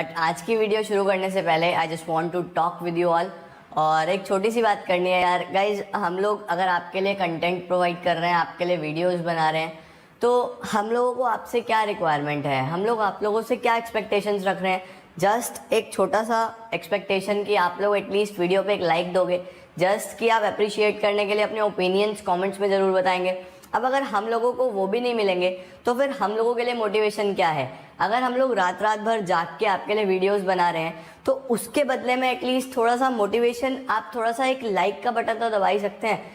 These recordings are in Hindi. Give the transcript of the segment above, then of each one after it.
आज की वीडियो शुरू करने से पहले I just want to talk with you all और एक छोटी सी बात करनी है यार गाइज। हम लोग अगर आपके लिए कंटेंट प्रोवाइड कर रहे हैं, आपके लिए वीडियोस बना रहे हैं, तो हम लोगों को आपसे क्या रिक्वायरमेंट है, हम लोग आप लोगों से क्या एक्सपेक्टेशंस रख रहे हैं। जस्ट एक छोटा सा एक्सपेक्टेशन कि आप लोग एटलीस्ट वीडियो पे एक लाइक दोगे, जस्ट कि आप अप्रिशिएट करने के लिए अपने ओपिनियंस कमेंट्स में ज़रूर बताएंगे। अब अगर हम लोगों को वो भी नहीं मिलेंगे तो फिर हम लोगों के लिए मोटिवेशन क्या है। अगर हम लोग रात रात भर जाग के आपके लिए वीडियोस बना रहे हैं तो उसके बदले में एटलीस्ट थोड़ा सा मोटिवेशन, आप थोड़ा सा एक लाइक का बटन तो दबा ही सकते हैं।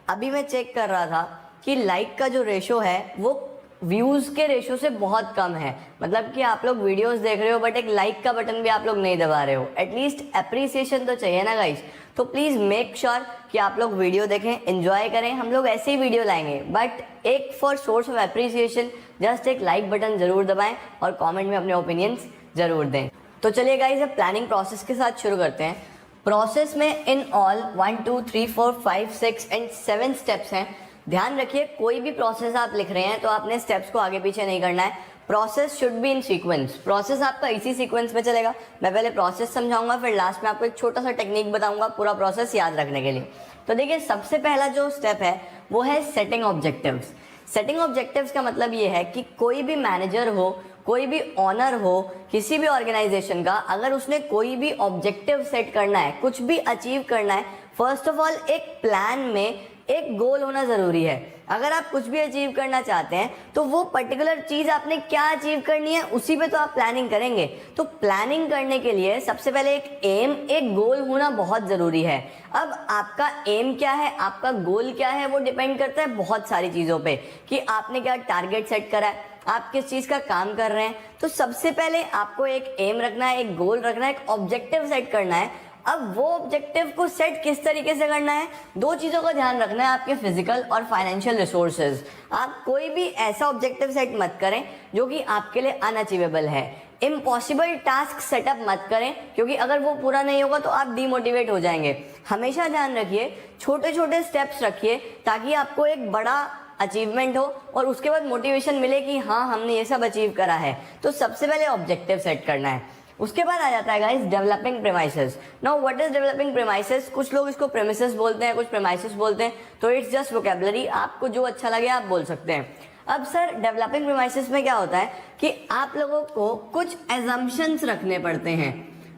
अभी मैं चेक कर रहा था कि लाइक का जो रेशो है वो व्यूज़ के रेशो से बहुत कम है। मतलब कि आप लोग वीडियोस देख रहे हो बट एक लाइक का बटन भी आप लोग नहीं दबा रहे हो। एटलीस्ट अप्रिसिएशन तो चाहिए ना गाइस। तो प्लीज़ मेक श्योर कि आप लोग वीडियो देखें, एंजॉय करें। हम लोग ऐसे ही वीडियो लाएंगे बट एक for source of appreciation just एक लाइक बटन ज़रूर दबाएं और कॉमेंट में अपने ओपिनियंस ज़रूर दें। तो चलिए गाइस, अब प्लानिंग प्रोसेस के साथ शुरू करते हैं। प्रोसेस में इन ऑल 1 2 3 4 5 6 एंड 7 स्टेप्स हैं। ध्यान रखिए, कोई भी प्रोसेस आप लिख रहे हैं तो आपने स्टेप्स को आगे पीछे नहीं करना है। Process should be in sequence. Process आपका इसी सीक्वेंस में चलेगा। मैं पहले प्रोसेस समझाऊंगा, फिर लास्ट में आपको एक छोटा सा टेक्निक बताऊंगा पूरा प्रोसेस याद रखने के लिए। तो देखिए, सबसे पहला जो स्टेप है वो है सेटिंग ऑब्जेक्टिव्स। सेटिंग ऑब्जेक्टिव्स का मतलब ये है कि कोई भी मैनेजर हो, कोई भी ऑनर हो किसी भी ऑर्गेनाइजेशन का, अगर उसने कोई भी ऑब्जेक्टिव सेट करना है, कुछ भी अचीव करना है, फर्स्ट ऑफ ऑल एक प्लान में एक गोल होना ज़रूरी है। अगर आप कुछ भी अचीव करना चाहते हैं तो वो पर्टिकुलर चीज़ आपने क्या अचीव करनी है उसी पे तो आप प्लानिंग करेंगे। तो प्लानिंग करने के लिए सबसे पहले एक एम, एक गोल होना बहुत ज़रूरी है। अब आपका एम क्या है, आपका गोल क्या है, वो डिपेंड करता है बहुत सारी चीज़ों पे कि आपने क्या टारगेट सेट करा है, आप किस चीज़ का काम कर रहे हैं। तो सबसे पहले आपको एक एम रखना है, एक गोल रखना है, एक ऑब्जेक्टिव सेट करना है। अब वो ऑब्जेक्टिव को सेट किस तरीके से करना है, दो चीज़ों का ध्यान रखना है, आपके फिजिकल और फाइनेंशियल रिसोर्सेज। आप कोई भी ऐसा ऑब्जेक्टिव सेट मत करें जो कि आपके लिए अनअचीवेबल है। इम्पॉसिबल टास्क सेटअप मत करें, क्योंकि अगर वो पूरा नहीं होगा तो आप डीमोटिवेट हो जाएंगे। हमेशा ध्यान रखिए, छोटे छोटे स्टेप्स रखिए ताकि आपको एक बड़ा अचीवमेंट हो और उसके बाद मोटिवेशन मिले कि हाँ, हमने ये सब अचीव करा है। तो सबसे पहले ऑब्जेक्टिव सेट करना है। उसके बाद आ जाता है guys developing premises. Now what is developing premises? कुछ लोग इसको प्रेमिसेस बोलते हैं, कुछ प्रेमाइसेस बोलते हैं, तो इट्स जस्ट वोकैबुलरी, आपको जो अच्छा लगे आप बोल सकते हैं। अब सर, डेवलपिंग प्रेमाइसेस में क्या होता है कि आप लोगों को कुछ एजम्पशंस रखने पड़ते हैं।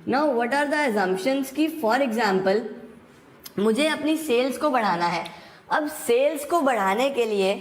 Now what are the assumptions? की फॉर एग्जाम्पल मुझे अपनी सेल्स को बढ़ाना है। अब सेल्स को बढ़ाने के लिए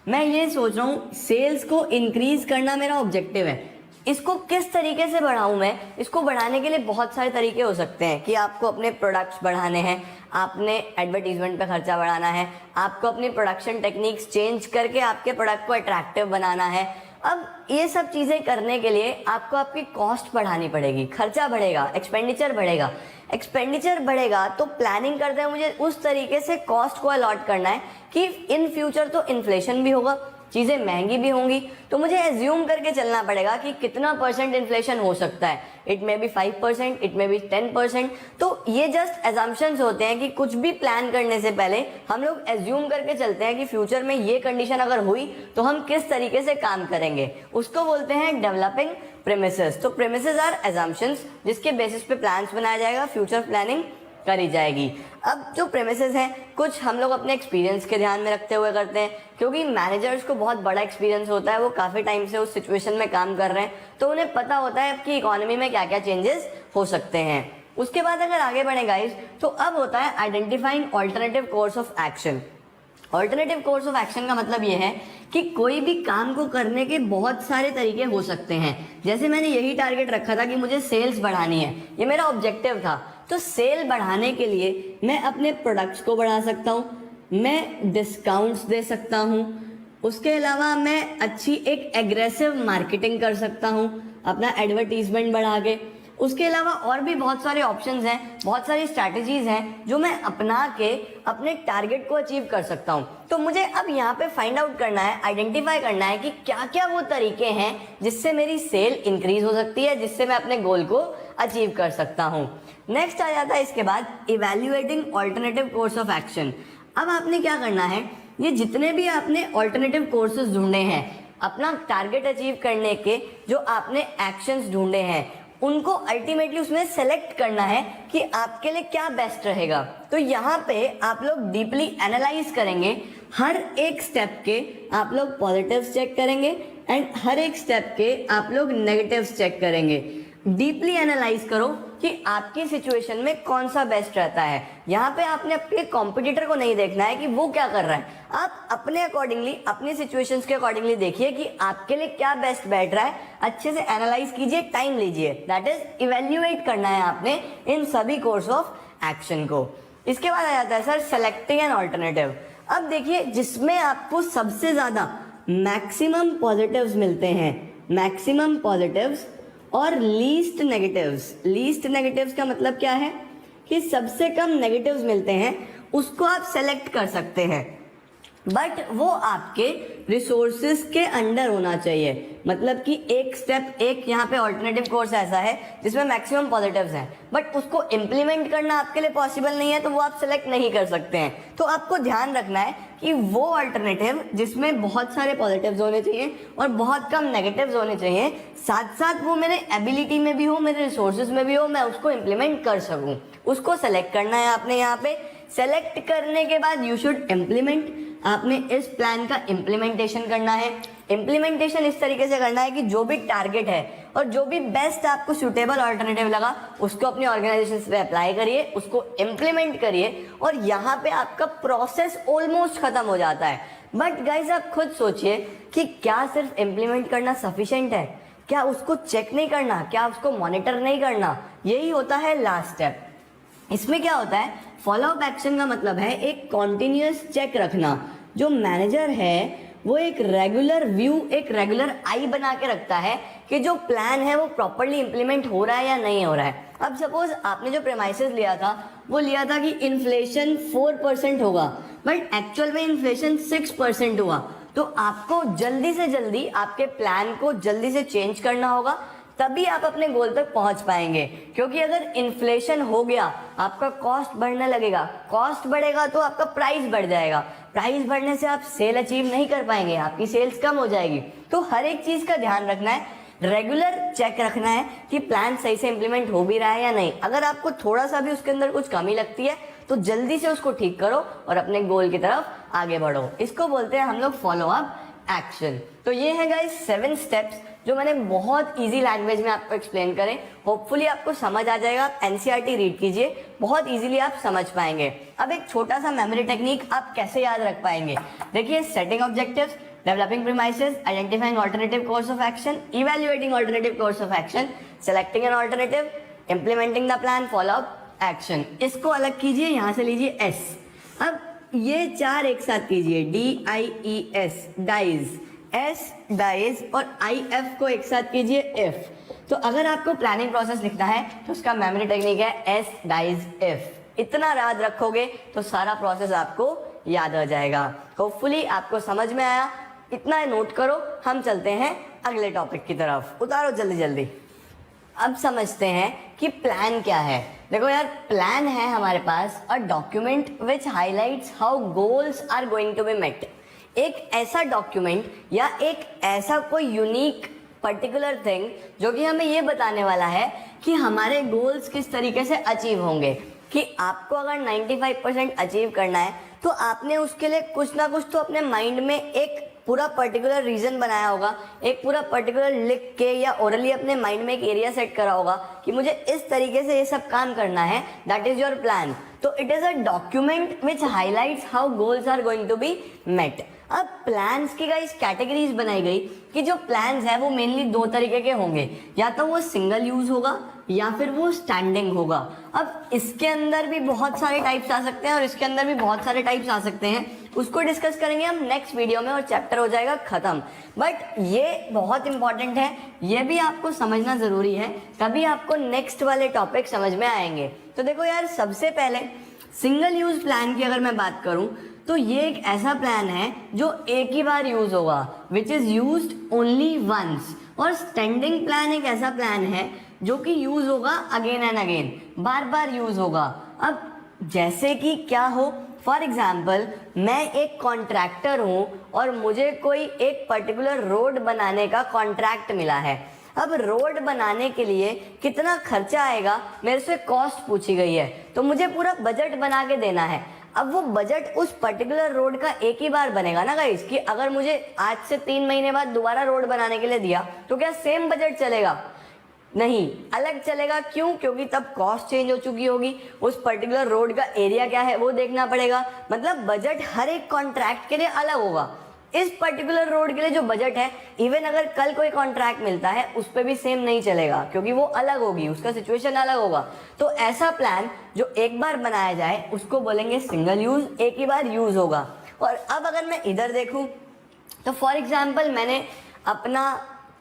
मैं ये सोच रहा हूँ, सेल्स को इंक्रीज करना मेरा ऑब्जेक्टिव है। इसको किस तरीके से बढ़ाऊं मैं? इसको बढ़ाने के लिए बहुत सारे तरीके हो सकते हैं कि आपको अपने प्रोडक्ट्स बढ़ाने हैं, आपने एडवर्टीजमेंट पे खर्चा बढ़ाना है, आपको अपनी प्रोडक्शन टेक्निक्स चेंज करके आपके प्रोडक्ट को अट्रैक्टिव बनाना है। अब ये सब चीज़ें करने के लिए आपको आपकी कॉस्ट बढ़ानी पड़ेगी, खर्चा बढ़ेगा, एक्सपेंडिचर बढ़ेगा। एक्सपेंडिचर बढ़ेगा तो प्लानिंग करते हैं मुझे उस तरीके से कॉस्ट को अलॉट करना है कि इन फ्यूचर तो इन्फ्लेशन भी होगा, चीज़ें महंगी भी होंगी, तो मुझे एज्यूम करके चलना पड़ेगा कि कितना परसेंट इन्फ्लेशन हो सकता है। It may be 5%, it may be 10%। तो ये जस्ट एजम्पशंस होते हैं कि कुछ भी प्लान करने से पहले हम लोग एज्यूम करके चलते हैं कि फ्यूचर में ये कंडीशन अगर हुई तो हम किस तरीके से काम करेंगे। उसको बोलते हैं डेवलपिंग प्रेमिसेस। तो प्रेमिसेस आर एजम्पशंस जिसके बेसिस पे प्लान्स बनाया जाएगा, फ्यूचर प्लानिंग करी जाएगी। अब जो प्रेमिसेस हैं कुछ हम लोग अपने एक्सपीरियंस के ध्यान में रखते हुए करते हैं, क्योंकि मैनेजर्स को बहुत बड़ा एक्सपीरियंस होता है, वो काफ़ी टाइम से उस सिचुएशन में काम कर रहे हैं, तो उन्हें पता होता है कि इकोनॉमी में क्या क्या चेंजेस हो सकते हैं। उसके बाद अगर आगे बढ़े गाइस, तो अब होता है identifying alternative course of action. Alternative course of action का मतलब ये है कि कोई भी काम को करने के बहुत सारे तरीके हो सकते हैं। जैसे मैंने यही टारगेट रखा था कि मुझे सेल्स बढ़ानी है, ये मेरा ऑब्जेक्टिव था। तो सेल बढ़ाने के लिए मैं अपने प्रोडक्ट्स को बढ़ा सकता हूँ, मैं डिस्काउंट्स दे सकता हूँ, उसके अलावा मैं अच्छी एक एग्रेसिव मार्केटिंग कर सकता हूँ अपना एडवर्टीजमेंट बढ़ा के। उसके अलावा और भी बहुत सारे ऑप्शंस हैं, बहुत सारी स्ट्रैटेजीज हैं जो मैं अपना के अपने टारगेट को अचीव कर सकता हूं। तो मुझे अब यहाँ पे फाइंड आउट करना है, आइडेंटिफाई करना है कि क्या क्या वो तरीके हैं जिससे मेरी सेल इंक्रीज हो सकती है, जिससे मैं अपने गोल को अचीव कर सकता हूँ। नेक्स्ट आ जाता है इसके बाद evaluating alternative course of action. अब आपने क्या करना है, ये जितने भी आपने ऑल्टरनेटिव कोर्सेज ढूंढे हैं, अपना टारगेट अचीव करने के जो आपने एक्शंस ढूंढे हैं, उनको अल्टीमेटली उसमें सेलेक्ट करना है कि आपके लिए क्या बेस्ट रहेगा। तो यहाँ पे आप लोग डीपली एनालाइज करेंगे, हर एक स्टेप के आप लोग पॉजिटिव्स चेक करेंगे एंड हर एक स्टेप के आप लोग नेगेटिव्स चेक करेंगे। डीपली एनालाइज करो कि आपकी सिचुएशन में कौन सा बेस्ट रहता है। यहाँ पे आपने अपने कॉम्पिटिटर को नहीं देखना है कि वो क्या कर रहा है, आप अपने अकॉर्डिंगली अपनी सिचुएशंस के अकॉर्डिंगली देखिए कि आपके लिए क्या बेस्ट बैठ रहा है। अच्छे से एनालाइज कीजिए, टाइम लीजिए, दैट इज इवेल्युएट करना है आपने इन सभी कोर्स ऑफ एक्शन को। इसके बाद आ जाता है सर सेलेक्टिंग एन ऑल्टरनेटिव। अब देखिए जिसमें आपको सबसे ज्यादा मैक्सिमम पॉजिटिव्स मिलते हैं, मैक्सिमम पॉजिटिव्स और लीस्ट नेगेटिव्स। लीस्ट नेगेटिव्स का मतलब क्या है कि सबसे कम नेगेटिव्स मिलते हैं, उसको आप सेलेक्ट कर सकते हैं, बट वो आपके रिसोर्सेज के अंडर होना चाहिए। मतलब कि एक स्टेप, एक यहाँ पे ऑल्टरनेटिव कोर्स ऐसा है जिसमें मैक्सिमम पॉजिटिव्स हैं, बट उसको इम्प्लीमेंट करना आपके लिए पॉसिबल नहीं है, तो वो आप सेलेक्ट नहीं कर सकते हैं। तो आपको ध्यान रखना है कि वो अल्टरनेटिव जिसमें बहुत सारे पॉजिटिव्स होने चाहिए और बहुत कम नेगेटिव्स होने चाहिए, साथ साथ वो मेरे एबिलिटी में भी हो, मेरे रिसोर्सेज में भी हो, मैं उसको इम्प्लीमेंट कर सकूं, उसको सेलेक्ट करना है आपने। यहाँ पे सेलेक्ट करने के बाद यू शुड इम्प्लीमेंट। आपने इस प्लान का इम्प्लीमेंटेशन करना है। इम्प्लीमेंटेशन इस तरीके से करना है कि जो भी टारगेट है और जो भी बेस्ट आपको सुटेबल ऑल्टरनेटिव लगा उसको अपनी ऑर्गेनाइजेशन पे अप्लाई करिए, उसको इम्प्लीमेंट करिए और यहाँ पे आपका प्रोसेस ऑलमोस्ट खत्म हो जाता है। बट गाइज आप खुद सोचिए कि क्या सिर्फ इम्प्लीमेंट करना सफिशिएंट है? क्या उसको चेक नहीं करना? क्या उसको मॉनिटर नहीं करना? यही होता है लास्ट स्टेप। इसमें क्या होता है, फॉलो अप एक्शन का मतलब है एक कॉन्टिन्यूअस चेक रखना। जो मैनेजर है वो एक रेगुलर व्यू, एक रेगुलर आई बना के रखता है कि जो प्लान है वो प्रॉपरली इंप्लीमेंट हो रहा है या नहीं हो रहा है। अब सपोज आपने जो प्रेमाइसेस लिया था वो लिया था कि इन्फ्लेशन 4% होगा, बट एक्चुअल में इन्फ्लेशन 6% हुआ, तो आपको जल्दी से जल्दी आपके प्लान को जल्दी से चेंज करना होगा, तभी आप अपने गोल तक पहुंच पाएंगे। क्योंकि अगर इन्फ्लेशन हो गया आपका कॉस्ट बढ़ने लगेगा, कॉस्ट बढ़ेगा तो आपका प्राइस बढ़ जाएगा, प्राइस बढ़ने से आप सेल अचीव नहीं कर पाएंगे, आपकी सेल्स कम हो जाएगी। तो हर एक चीज का ध्यान रखना है, रेगुलर चेक रखना है कि प्लान सही से इंप्लीमेंट हो भी रहा है या नहीं। अगर आपको थोड़ा सा भी उसके अंदर कुछ कमी लगती है तो जल्दी से उसको ठीक करो और अपने गोल की तरफ आगे बढ़ो। इसको बोलते हैं हम लोग फॉलो अप एक्शन। तो ये है गाइस 7 स्टेप्स जो मैंने बहुत इजी लैंग्वेज में आपको एक्सप्लेन करें। होपफुली आपको समझ आ जाएगा। आप एनसीईआरटी रीड कीजिए, बहुत इजीली आप समझ पाएंगे। अब एक छोटा सा मेमोरी टेक्निक आप कैसे याद रख पाएंगे, देखिए setting objectives, developing premises, identifying alternative course of action, evaluating alternative course of action, selecting an alternative, implementing the plan, follow up action. इसको अलग कीजिए, यहाँ से लीजिए एस। अब ये 4 एक साथ कीजिए, DIES डाइज, S डाइज और IF को एक साथ कीजिए F। तो अगर आपको प्लानिंग प्रोसेस लिखना है तो उसका मेमोरी टेक्निक है S डाइज F। इतना याद रखोगे तो सारा प्रोसेस आपको याद आ जाएगा। होपफुली आपको समझ में आया, इतना नोट करो। हम चलते हैं अगले टॉपिक की तरफ, उतारो जल्दी जल्दी। अब समझते हैं कि प्लान क्या है। देखो यार, प्लान है हमारे पास a document which highlights how goals are going to be met. एक ऐसा डॉक्यूमेंट या एक ऐसा कोई यूनिक पर्टिकुलर थिंग जो कि हमें ये बताने वाला है कि हमारे गोल्स किस तरीके से अचीव होंगे। कि आपको अगर 95% अचीव करना है तो आपने उसके लिए कुछ ना कुछ तो अपने माइंड में एक पूरा पर्टिकुलर रीजन बनाया होगा, एक पूरा पर्टिकुलर लिख के या ओरली अपने माइंड में एक एरिया सेट करा होगा कि मुझे इस तरीके से ये सब काम करना है। That is your plan. तो it is a document which highlights how goals are going to be met. अब प्लान्स की गाइस कैटेगरीज बनाई गई कि जो प्लान्स है वो मेनली 2 तरीके के होंगे, या तो वो सिंगल यूज होगा या फिर वो स्टैंडिंग होगा। अब इसके अंदर भी बहुत सारे टाइप्स आ सकते हैं और इसके अंदर भी बहुत सारे टाइप्स आ सकते हैं, उसको डिस्कस करेंगे हम नेक्स्ट वीडियो में और चैप्टर हो जाएगा खत्म। बट ये बहुत इंपॉर्टेंट है, ये भी आपको समझना जरूरी है, तभी आपको नेक्स्ट वाले टॉपिक समझ में आएंगे। तो देखो यार, सबसे पहले सिंगल यूज प्लान की अगर मैं बात करूं तो ये एक ऐसा प्लान है जो एक ही बार यूज होगा, which is used only once. और स्टैंडिंग प्लान एक ऐसा प्लान है जो कि यूज होगा अगेन एंड अगेन, बार बार यूज होगा। अब जैसे कि क्या हो, फॉर एग्जाम्पल मैं एक कॉन्ट्रैक्टर हूं और मुझे कोई एक पर्टिकुलर रोड बनाने का कॉन्ट्रैक्ट मिला है। अब रोड बनाने के लिए कितना खर्चा आएगा मेरे से कॉस्ट पूछी गई है, तो मुझे पूरा बजट बना के देना है। अब वो बजट उस पर्टिकुलर रोड का एक ही बार बनेगा ना गाइस, कि अगर मुझे आज से 3 महीने बाद दोबारा रोड बनाने के लिए दिया तो क्या सेम बजट चलेगा? नहीं, अलग चलेगा। क्यों? क्योंकि तब कॉस्ट चेंज हो चुकी होगी, उस पर्टिकुलर रोड का एरिया क्या है वो देखना पड़ेगा। मतलब बजट हर एक कॉन्ट्रैक्ट के लिए अलग होगा। इस पर्टिकुलर रोड के लिए जो बजट है, इवन अगर कल कोई कॉन्ट्रैक्ट मिलता है उस पर भी सेम नहीं चलेगा, क्योंकि वो अलग होगी, उसका सिचुएशन अलग होगा। तो ऐसा प्लान जो एक बार बनाया जाए उसको बोलेंगे सिंगल यूज, एक ही बार यूज होगा। और अब अगर मैं इधर देखूं तो फॉर एग्जाम्पल मैंने अपना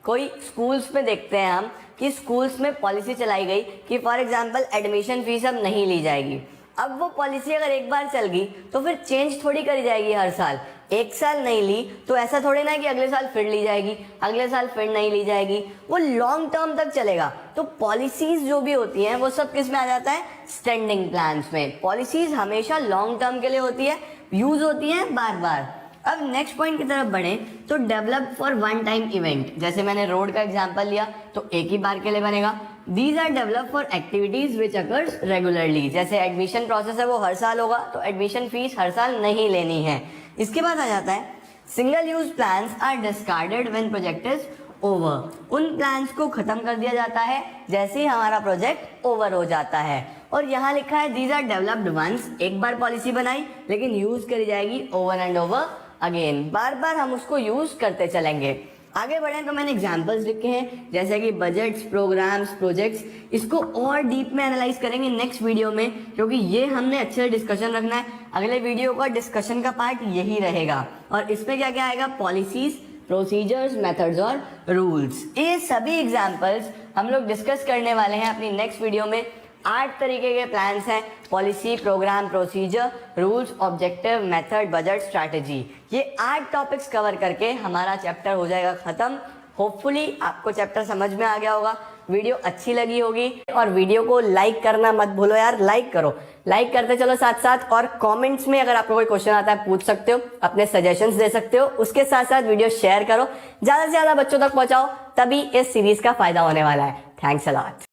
कोई स्कूल्स में देखते हैं हम कि स्कूल्स में पॉलिसी चलाई गई कि फॉर एग्जाम्पल एडमिशन फीस अब नहीं ली जाएगी। अब वो पॉलिसी अगर एक बार चल गई तो फिर चेंज थोड़ी करी जाएगी हर साल। एक साल नहीं ली तो ऐसा थोड़ी ना कि अगले साल फिर ली जाएगी, अगले साल फिर नहीं ली जाएगी, वो लॉन्ग टर्म तक चलेगा। तो पॉलिसीज जो भी होती हैं वो सब किस में आ जाता है? स्टैंडिंग प्लान्स में। पॉलिसीज हमेशा लॉन्ग टर्म के लिए होती है, यूज होती है बार बार। अब नेक्स्ट पॉइंट की तरफ बढ़े तो develop for one time event. जैसे मैंने रोड का एग्जांपल लिया तो एक ही बार के लिए बनेगा। These are develop for activities which occurs regularly. जैसे एडमिशन प्रोसेस है वो हर साल होगा, तो एडमिशन फीस हर साल नहीं लेनी है। इसके बाद आ जाता है single use plans are discarded when project is over. उन प्लान्स को खत्म कर दिया जाता है जैसे ही हमारा प्रोजेक्ट ओवर हो जाता है। और यहाँ लिखा है दीज आर डेवलप्ड वंस। एक बार पॉलिसी बनाई लेकिन यूज करी जाएगी ओवर एंड ओवर अगेन, बार बार हम उसको यूज करते चलेंगे। आगे बढ़े तो मैंने एग्जांपल्स लिखे हैं जैसे कि बजट्स, प्रोग्राम्स, प्रोजेक्ट्स। इसको और डीप में एनालाइज करेंगे नेक्स्ट वीडियो में, क्योंकि ये हमने अच्छे से डिस्कशन रखना है। अगले वीडियो का डिस्कशन का पार्ट यही रहेगा। और इसमें क्या क्या आएगा? पॉलिसीज, प्रोसीजर्स, मेथड्स और रूल्स। ये सभी एग्जाम्पल्स हम लोग डिस्कस करने वाले हैं अपनी नेक्स्ट वीडियो में। 8 तरीके के प्लान्स हैं: policy, programme, procedure, rules, objective, method, budget, strategy. ये 8 टॉपिक्स कवर करके हमारा चैप्टर हो जाएगा खत्म। होपफुली आपको चैप्टर समझ में आ गया होगा, वीडियो अच्छी लगी होगी। और वीडियो को लाइक करना मत भूलो यार, लाइक करो, लाइक करते चलो साथ साथ। और कमेंट्स में अगर आपको कोई क्वेश्चन आता है पूछ सकते हो, अपने सजेशंस दे सकते हो। उसके साथ साथ वीडियो शेयर करो, ज्यादा से ज्यादा बच्चों तक पहुंचाओ, तभी इस सीरीज का फायदा होने वाला है। Thanks a lot.